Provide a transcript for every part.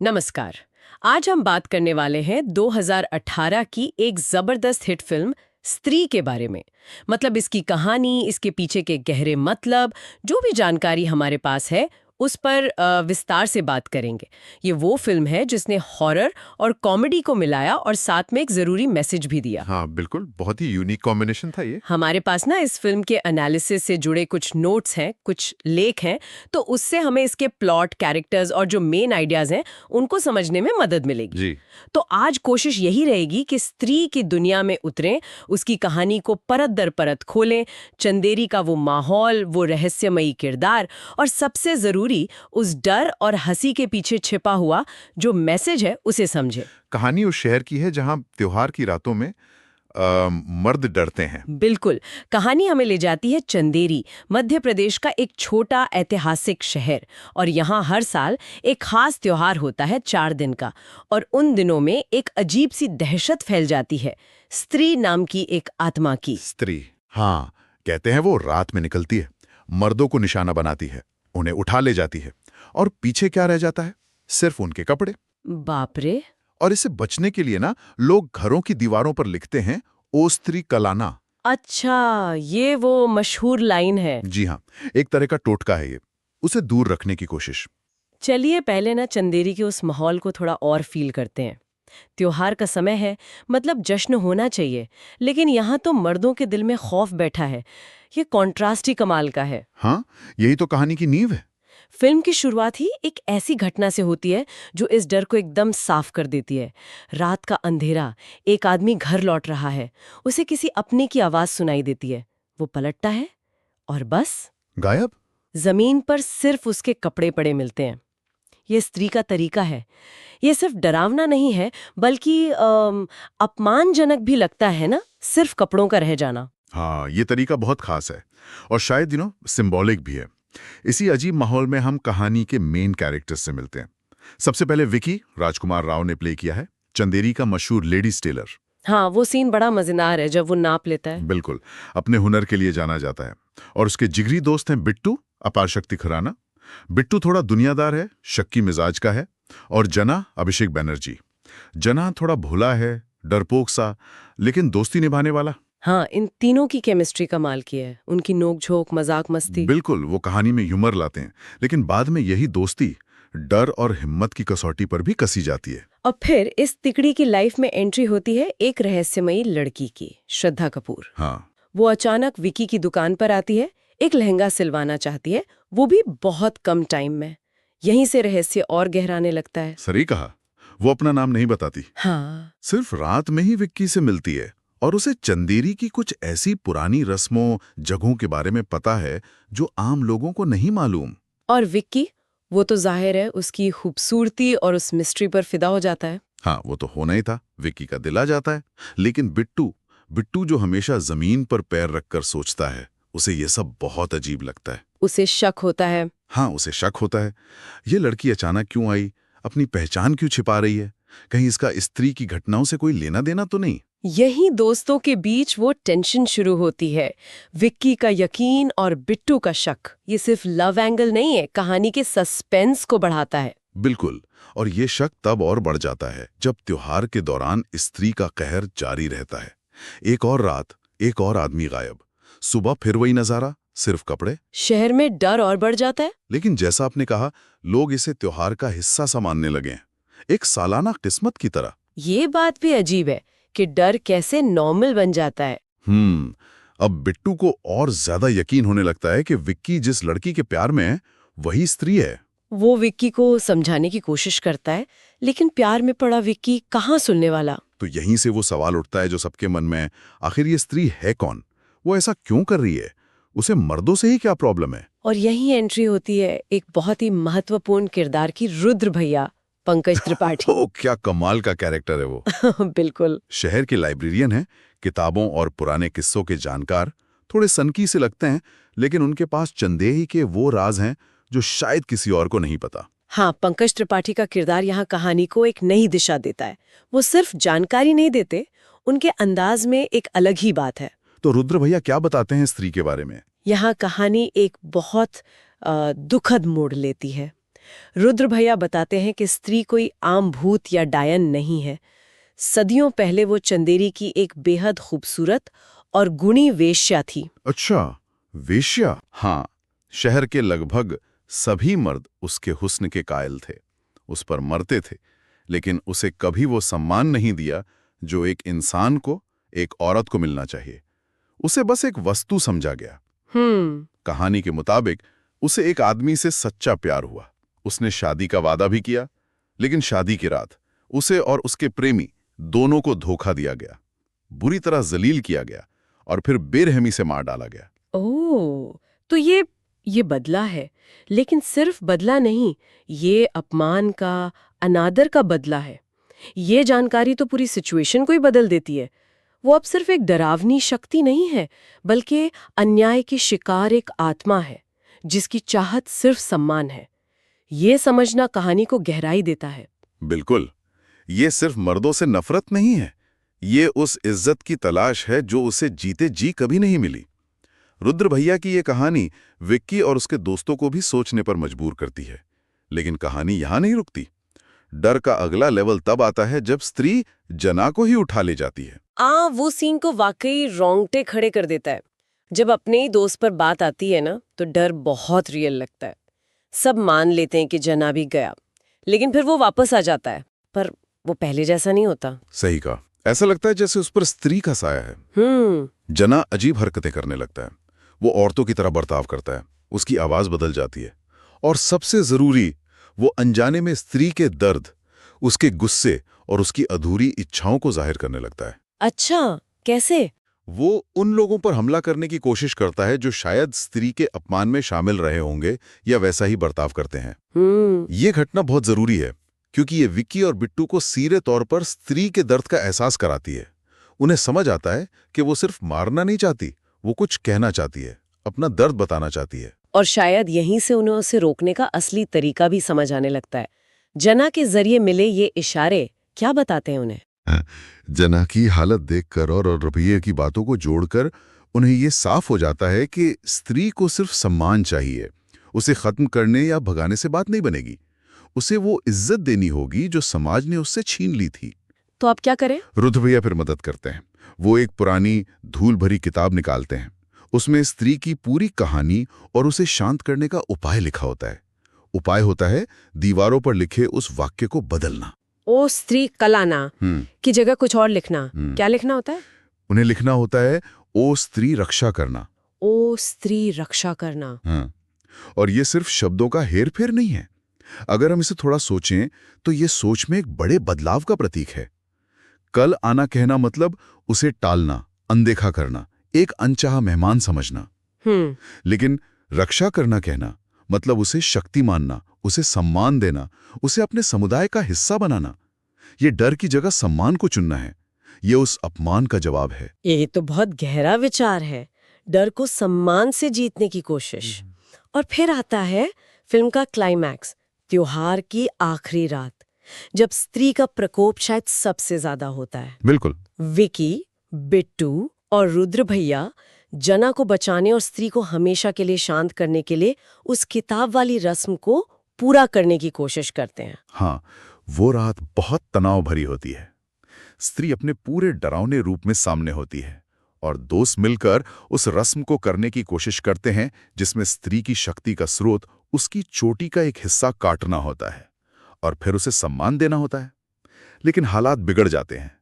नमस्कार। आज हम बात करने वाले हैं 2018 की एक जबरदस्त हिट फिल्म स्त्री के बारे में। मतलब इसकी कहानी, इसके पीछे के गहरे मतलब, जो भी जानकारी हमारे पास है उस पर विस्तार से बात करेंगे। ये वो फिल्म है जिसने हॉरर और कॉमेडी को मिलाया और साथ में एक जरूरी मैसेज भी दिया। हाँ बिल्कुल, बहुत ही यूनिक कॉम्बिनेशन था ये। हमारे पास ना इस फिल्म के एनालिसिस से जुड़े कुछ नोट्स हैं, कुछ लेख हैं, तो उससे हमें इसके प्लॉट, कैरेक्टर्स और जो मेन आइडियाज हैं उनको समझने में मदद मिलेगी। जी। तो आज कोशिश यही रहेगी कि स्त्री की दुनिया में उतरें, उसकी कहानी को परत दर परत खोलें, चंदेरी का वो माहौल, वो रहस्यमयी किरदार और सबसे जरूरी उस डर और हंसी के पीछे छिपा हुआ जो मैसेज है उसे समझें। कहानी उस शहर की है जहाँ त्योहार की रातों में मर्द डरते हैं। बिल्कुल। कहानी हमें ले जाती है चंदेरी, मध्य प्रदेश का एक छोटा ऐतिहासिक शहर। और यहाँ हर साल एक खास त्योहार होता है 4 दिन का। और उन दिनों में एक अजीब सी दहशत फैल जाती है, स्त्री नाम की एक आत्मा की। स्त्री, हाँ, कहते हैं वो रात में निकलती है, मर्दों को निशाना बनाती है, उन्हें उठा ले जाती है, और पीछे क्या रह जाता है? सिर्फ उनके कपड़े। बाप रे। और इससे बचने के लिए ना लोग घरों की दीवारों पर लिखते हैं, ओ स्त्री कलाना। अच्छा, ये वो मशहूर लाइन है। जी हाँ, एक तरह का टोटका है ये, उसे दूर रखने की कोशिश। चलिए पहले ना चंदेरी के उस माहौल को थोड़ा और फील करते हैं। त्योहार का समय है, मतलब जश्न होना चाहिए, लेकिन यहाँ तो मर्दों के दिल में खौफ बैठा है। ये कॉन्ट्रास्ट ही कमाल का है। हाँ, यही तो कहानी की नींव है। फिल्म की शुरुआत ही एक ऐसी घटना से होती है जो इस डर को एकदम साफ कर देती है। रात का अंधेरा, एक आदमी घर लौट रहा है, उसे किसी अपने की आवाज सुनाई देती है। वो पलटता है और बस गायब। जमीन पर सिर्फ उसके कपड़े पड़े मिलते हैं। ये स्त्री का तरीका है। ये सिर्फ डरावना नहीं है, बल्कि अपमानजनक भी लगता है ना, सिर्फ कपड़ों का रह जाना। हाँ, ये तरीका बहुत खास है और शायद सिंबॉलिक भी है। इसी अजीब माहौल में हम कहानी के मेन कैरेक्टर्स से मिलते हैं। सबसे पहले विकी, राजकुमार राव ने प्ले किया है, चंदेरी का मशहूर लेडीज टेलर। हाँ, वो सीन बड़ा मजेदार है जब वो नाप लेता है। बिल्कुल, अपने हुनर के लिए जाना जाता है। और उसके जिगरी दोस्त हैं बिट्टू, अपार शक्ति खुराना। बिट्टू थोड़ा दुनियादार है, शक्की मिजाज का है। और जना, अभिषेक बनर्जी। जना थोड़ा भोला है, डरपोक सा, लेकिन दोस्ती निभाने वाला। हाँ, इन तीनों की केमिस्ट्री कमाल की है। उनकी नोक-झोंक, मजाक मस्ती। बिल्कुल, वो कहानी में ह्यूमर लाते हैं, लेकिन बाद में यही दोस्ती डर और हिम्मत की कसौटी पर भी कसी जाती है। और फिर इस तिकड़ी की लाइफ में एंट्री होती है एक रहस्यमयी लड़की की, श्रद्धा कपूर। हाँ, वो अचानक विकी की दुकान पर आती है, एक लहंगा सिलवाना चाहती है, वो भी बहुत कम टाइम में। यहीं से रहस्य और गहराने लगता है। सही कहा। वो अपना नाम नहीं बताती, हाँ। सिर्फ रात में ही विक्की से मिलती है और उसे चंदेरी की कुछ ऐसी पुरानी रस्मों, जगहों के बारे में पता है जो आम लोगों को नहीं मालूम। और विक्की, वो तो जाहिर है उसकी खूबसूरती और उस मिस्ट्री पर फिदा हो जाता है। हाँ, वो तो होना ही था, विक्की का दिल आ जाता है। लेकिन बिट्टू, बिट्टू जो हमेशा जमीन पर पैर रखकर सोचता है, उसे ये सब बहुत अजीब लगता है। उसे शक होता है। हाँ, उसे शक होता है, ये लड़की अचानक क्यों आई, अपनी पहचान क्यों छिपा रही है, कहीं इसका स्त्री की घटनाओं से कोई लेना देना तो नहीं। यही दोस्तों के बीच वो टेंशन शुरू होती है। विक्की का यकीन और बिट्टू का शक, ये सिर्फ लव एंगल नहीं है, कहानी के सस्पेंस को बढ़ाता है। बिल्कुल, और ये शक तब और बढ़ जाता है जब त्योहार के दौरान स्त्री का कहर जारी रहता है। एक और रात, एक और आदमी गायब, सुबह फिर वही नजारा, सिर्फ कपड़े। शहर में डर और बढ़ जाता है। लेकिन जैसा आपने कहा, लोग इसे त्योहार का हिस्सा सा मानने लगे हैं, एक सालाना किस्मत की तरह। ये बात भी अजीब है कि डर कैसे नॉर्मल बन जाता है। अब बिट्टू को और ज्यादा यकीन होने लगता है कि विक्की जिस लड़की के प्यार में है, वही स्त्री है। वो विक्की को समझाने की कोशिश करता है, लेकिन प्यार में पड़ा विक्की कहाँ सुनने वाला। तो यहीं से वो सवाल उठता है जो सबके मन में है, आखिर ये स्त्री है कौन? वो ऐसा क्यों कर रही है? उसे मर्दों से ही क्या प्रॉब्लम है? और यही एंट्री होती है एक बहुत ही महत्वपूर्ण किरदार की, रुद्र भैया, पंकज त्रिपाठी। ओ, क्या कमाल का कैरेक्टर है वो। बिल्कुल। शहर के लाइब्रेरियन है, किताबों और पुराने किस्सों के जानकार, थोड़े सनकी से लगते हैं, लेकिन उनके पास चंदेरी के वो राज हैं जो शायद किसी और को नहीं पता। हाँ, पंकज त्रिपाठी का किरदार यहाँ कहानी को एक नई दिशा देता है। वो सिर्फ जानकारी नहीं देते, उनके अंदाज में एक अलग ही बात है। तो रुद्र भैया क्या बताते हैं स्त्री के बारे में? यहाँ कहानी एक बहुत दुखद मोड़ लेती है। रुद्र भैया बताते हैं कि स्त्री कोई आम भूत या डायन नहीं है। सदियों पहले वो चंदेरी की एक बेहद खूबसूरत और गुणी वेश्या थी। अच्छा, वेश्या। हाँ, शहर के लगभग सभी मर्द उसके हुस्न के कायल थे, उस पर मरते थे, लेकिन उसे कभी वो सम्मान नहीं दिया जो एक इंसान को, एक औरत को मिलना चाहिए। उसे बस एक वस्तु समझा गया। कहानी के मुताबिक उसे एक आदमी से सच्चा प्यार हुआ। उसने शादी का वादा भी किया, लेकिन शादी की रात उसे और उसके प्रेमी दोनों को धोखा दिया गया, बुरी तरह जलील किया गया और फिर बेरहमी से मार डाला गया। ओह, तो ये बदला है, लेकिन सिर्फ बदला नहीं, ये अपमान का, अनादर का बदला है। ये जानकारी तो पूरी सिचुएशन को ही बदल देती है। वो अब सिर्फ एक डरावनी शक्ति नहीं है, बल्कि अन्याय की शिकार एक आत्मा है, जिसकी चाहत सिर्फ सम्मान है। ये समझना कहानी को गहराई देता है। बिल्कुल, ये सिर्फ मर्दों से नफरत नहीं है, ये उस इज्जत की तलाश है जो उसे जीते जी कभी नहीं मिली। रुद्र भैया की ये कहानी विक्की और उसके दोस्तों को भी सोचने पर मजबूर करती है। लेकिन कहानी यहां नहीं रुकती। डर का अगला लेवल तब आता है जब स्त्री जना को ही उठा ले जाती है। वो सीन को वाकई रोंगटे खड़े कर देता है। जब अपने ही दोस्त पर बात आती है ना, तो डर बहुत रियल लगता है। सब मान लेते हैं कि जना भी गया, लेकिन फिर वो वापस आ जाता है, पर वो पहले जैसा नहीं होता। सही कहा, ऐसा लगता है जैसे उस पर स्त्री का साया है। जना अजीब हरकतें करने लगता है, वो औरतों की तरह बर्ताव करता है, उसकी आवाज बदल जाती है, और सबसे जरूरी, वो अनजाने में स्त्री के दर्द, उसके गुस्से और उसकी अधूरी इच्छाओं को जाहिर करने लगता है। अच्छा, कैसे? वो उन लोगों पर हमला करने की कोशिश करता है जो शायद स्त्री के अपमान में शामिल रहे होंगे या वैसा ही बर्ताव करते हैं। ये घटना बहुत जरूरी है, क्योंकि ये विक्की और बिट्टू को सीधे तौर पर स्त्री के दर्द का एहसास कराती है। उन्हें समझ आता है कि वो सिर्फ मारना नहीं चाहती, वो कुछ कहना चाहती है, अपना दर्द बताना चाहती है। और शायद यहीं से उन्हें उसे रोकने का असली तरीका भी समझ आने लगता है। जना के जरिए मिले ये इशारे क्या बताते हैं उन्हें? जना की हालत देखकर और रवैये की बातों को जोड़कर उन्हें ये साफ हो जाता है कि स्त्री को सिर्फ सम्मान चाहिए, उसे खत्म करने या भगाने से बात नहीं बनेगी। उसे वो इज्जत देनी होगी जो समाज ने उससे छीन ली थी। तो आप क्या करें? रुद्र भैया फिर मदद करते हैं। वो एक पुरानी धूल भरी किताब निकालते हैं। उसमें स्त्री की पूरी कहानी और उसे शांत करने का उपाय लिखा होता है। उपाय होता है दीवारों पर लिखे उस वाक्य को बदलना। ओ स्त्री कलाना की जगह कुछ और लिखना। क्या लिखना होता है? उन्हें लिखना होता है ओ स्त्री रक्षा करना। ओ स्त्री रक्षा करना। हाँ। और ये सिर्फ शब्दों का हेर फेर नहीं है। अगर हम इसे थोड़ा सोचें तो ये सोच में एक बड़े बदलाव का प्रतीक है। कल आना कहना मतलब उसे टालना, अनदेखा करना, एक अनचाहा मेहमान समझना। लेकिन रक्षा करना कहना मतलब उसे शक्ति मानना, उसे सम्मान देना, उसे अपने समुदाय का हिस्सा बनाना। ये डर की जगह सम्मान को चुनना है। ये उस अपमान का जवाब है। ये तो बहुत गहरा विचार है, डर को सम्मान से जीतने की कोशिश। और फिर आता है फिल्म का क्लाइमैक्स, त्योहार की आखिरी रात, जब स्त्री का प्रकोप शायद सबसे ज्यादा होता है। बिल्कुल। विकी, बिट्टू और रुद्र भैया जना को बचाने और स्त्री को हमेशा के लिए शांत करने के लिए उस किताब वाली रस्म को पूरा करने की कोशिश करते हैं। हाँ, वो रात बहुत तनाव भरी होती है। स्त्री अपने पूरे डरावने रूप में सामने होती है और दोस्त मिलकर उस रस्म को करने की कोशिश करते हैं जिसमें स्त्री की शक्ति का स्रोत उसकी चोटी का एक हिस्सा काटना होता है और फिर उसे सम्मान देना होता है। लेकिन हालात बिगड़ जाते हैं।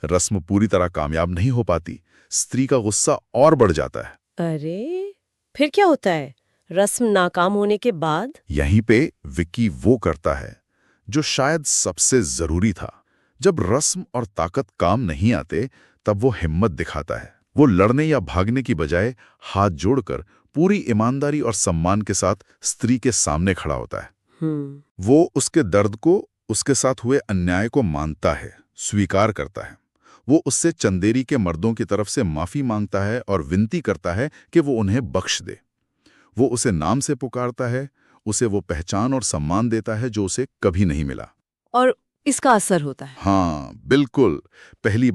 रस्म पूरी तरह कामयाब नहीं हो पाती। स्त्री का गुस्सा और बढ़ जाता है। अरे, फिर क्या होता है रस्म नाकाम होने के बाद? यहीं पे विक्की वो करता है जो शायद सबसे जरूरी था। जब रस्म और ताकत काम नहीं आते, तब वो हिम्मत दिखाता है। वो लड़ने या भागने की बजाय हाथ जोड़कर पूरी ईमानदारी और सम्मान के साथ स्त्री के सामने खड़ा होता है। वो उसके दर्द को, उसके साथ हुए अन्याय को मानता है, स्वीकार करता है। वो उससे चंदेरी के मर्दों की तरफ से माफी मांगता है और विनती करता है कि वो उन्हें बख्श दे। वो उसे नाम से पुकारता है, उसे वो पहचान और सम्मान देता है जो उसे कभी नहीं मिला। और इसका असर होता है? हाँ, बिल्कुल। पहली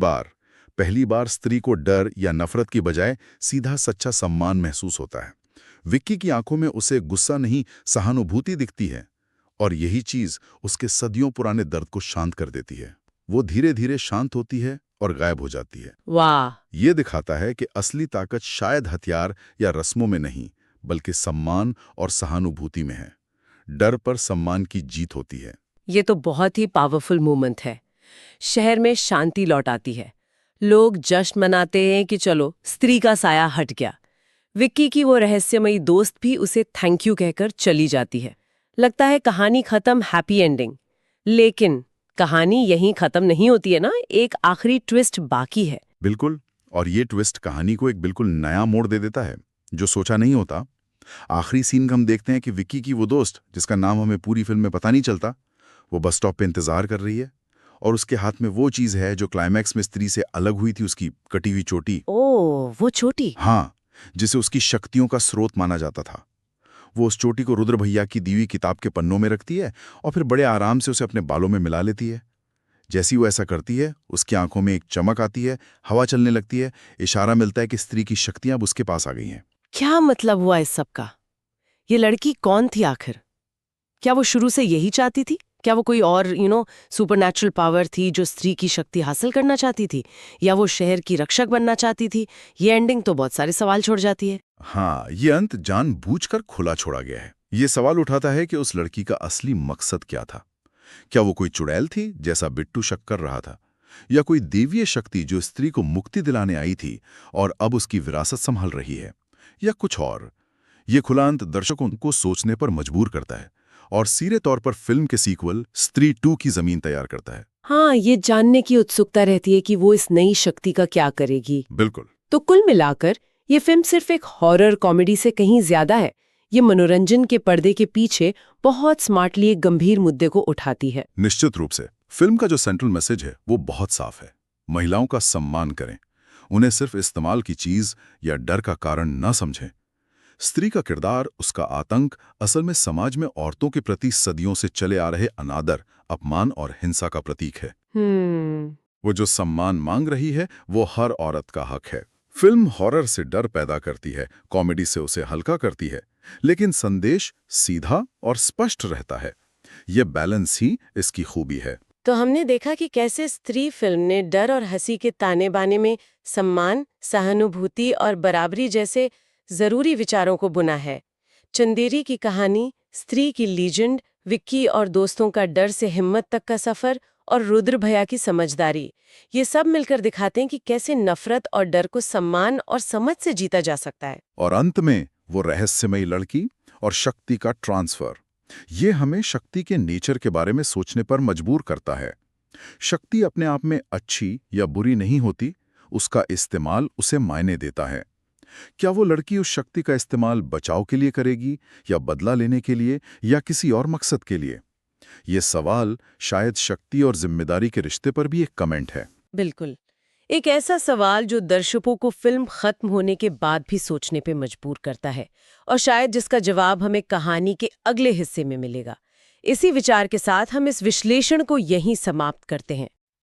बार स्त्री को डर या नफरत की बजाय सीधा सच्चा सम्मान महसूस होता है। विक्की की आंखों में उसे गुस्सा नहीं, सहानुभूति दिखती है और यही चीज उसके सदियों पुराने दर्द को शांत कर देती है। वो धीरे धीरे शांत होती है और गायब हो जाती है। वाह। ये दिखाता है कि असली ताकत शायद हथियार या रस्मों में नहीं, बल्कि सम्मान और सहानुभूति में है। डर पर सम्मान की जीत होती है। ये तो बहुत ही पावरफुल मूवमेंट है। शहर में शांति लौट आती है। लोग जश्न मनाते हैं कि चलो स्त्री का साया हट गया। विक्की की वो रहस्यमयी दोस्त भी उसे थैंक यू कहकर चली जाती है। लगता है कहानी खत्म, हैप्पी एंडिंग। लेकिन कहानी यहीं खत्म नहीं होती है ना, एक आखिरी ट्विस्ट बाकी है। बिल्कुल, और ये ट्विस्ट कहानी को एक बिल्कुल नया मोड़ दे देता है, जो सोचा नहीं होता। आखिरी सीन में हम देखते हैं कि विक्की की वो दोस्त, जिसका नाम हमें पूरी फिल्म में पता नहीं चलता, वो बस स्टॉप पे इंतजार कर रही है, और उसके हाथ में वो चीज है जो क्लाइमैक्स में स्त्री से अलग हुई थी, उसकी कटी हुई चोटी। ओह, वो चोटी। हाँ, जिसे उसकी शक्तियों का स्रोत माना जाता था। वो उस चोटी को रुद्र भैया की दी हुई किताब के पन्नों में रखती है और फिर बड़े आराम से उसे अपने बालों में मिला लेती है। जैसी वो ऐसा करती है, उसकी आंखों में एक चमक आती है, हवा चलने लगती है, इशारा मिलता है कि स्त्री की शक्तियां अब उसके पास आ गई हैं। क्या मतलब हुआ इस सब का? ये लड़की कौन थी आखिर? क्या वो शुरू से यही चाहती थी? क्या वो कोई और सुपरनैचुरल पावर थी जो स्त्री की शक्ति हासिल करना चाहती थी? या वो शहर की रक्षक बनना चाहती थी? ये एंडिंग तो बहुत सारे सवाल छोड़ जाती है। हाँ, ये अंत जानबूझकर खुला छोड़ा गया है। ये सवाल उठाता है कि उस लड़की का असली मकसद क्या था। क्या वो कोई चुड़ैल थी, जैसा बिट्टू शक कर रहा था, या कोई देवीय शक्ति जो स्त्री को मुक्ति दिलाने आई थी और अब उसकी विरासत संभाल रही है, या कुछ और? ये खुला अंत दर्शकों को सोचने पर मजबूर करता है और सीधे तौर पर फिल्म के सीक्वल स्त्री 2 की जमीन तैयार करता है। हाँ, ये जानने की उत्सुकता रहती है कि वो इस नई शक्ति का क्या करेगी। बिल्कुल। तो कुल मिलाकर ये फिल्म सिर्फ एक हॉरर कॉमेडी से कहीं ज्यादा है। ये मनोरंजन के पर्दे के पीछे बहुत स्मार्टली एक गंभीर मुद्दे को उठाती है। निश्चित रूप से फिल्म का जो सेंट्रल मैसेज है वो बहुत साफ है। महिलाओं का सम्मान करें, उन्हें सिर्फ इस्तेमाल की चीज या डर का कारण न समझें। स्त्री का किरदार, उसका आतंक, असल में समाज में औरतों के प्रति सदियों से चले आ रहे अनादर, अपमान और हिंसा का प्रतीक है। वो जो सम्मान मांग रही है वो हर औरत का हक है। फिल्म हॉरर से डर पैदा करती है, कॉमेडी से उसे हल्का करती है, लेकिन संदेश सीधा और स्पष्ट रहता है। यह बैलेंस ही इसकी खूबी है। तो हमने देखा कि कैसे स्त्री फिल्म ने डर और हंसी के ताने बाने में सम्मान, सहानुभूति और बराबरी जैसे जरूरी विचारों को बुना है। चंदेरी की कहानी, स्त्री की लीजेंड, विक्की और दोस्तों का डर से हिम्मत तक का सफर और रुद्र भैया की समझदारी, ये सब मिलकर दिखाते हैं कि कैसे नफरत और डर को सम्मान और समझ से जीता जा सकता है। और अंत में वो रहस्यमयी लड़की और शक्ति का ट्रांसफर, ये हमें शक्ति के नेचर के बारे में सोचने पर मजबूर करता है। शक्ति अपने आप में अच्छी या बुरी नहीं होती, उसका इस्तेमाल उसे मायने देता है। क्या वो लड़की उस शक्ति का इस्तेमाल बचाव के लिए करेगी, या बदला लेने के लिए, या किसी और मकसद के लिए? ये सवाल शायद शक्ति और जिम्मेदारी के रिश्ते पर भी एक कमेंट है। बिल्कुल, एक ऐसा सवाल जो दर्शकों को फिल्म खत्म होने के बाद भी सोचने पे मजबूर करता है, और शायद जिसका जवाब हमें कहानी के अगले हिस्से में मिलेगा। इसी विचार के साथ हम इस विश्लेषण को यहीं समाप्त करते हैं।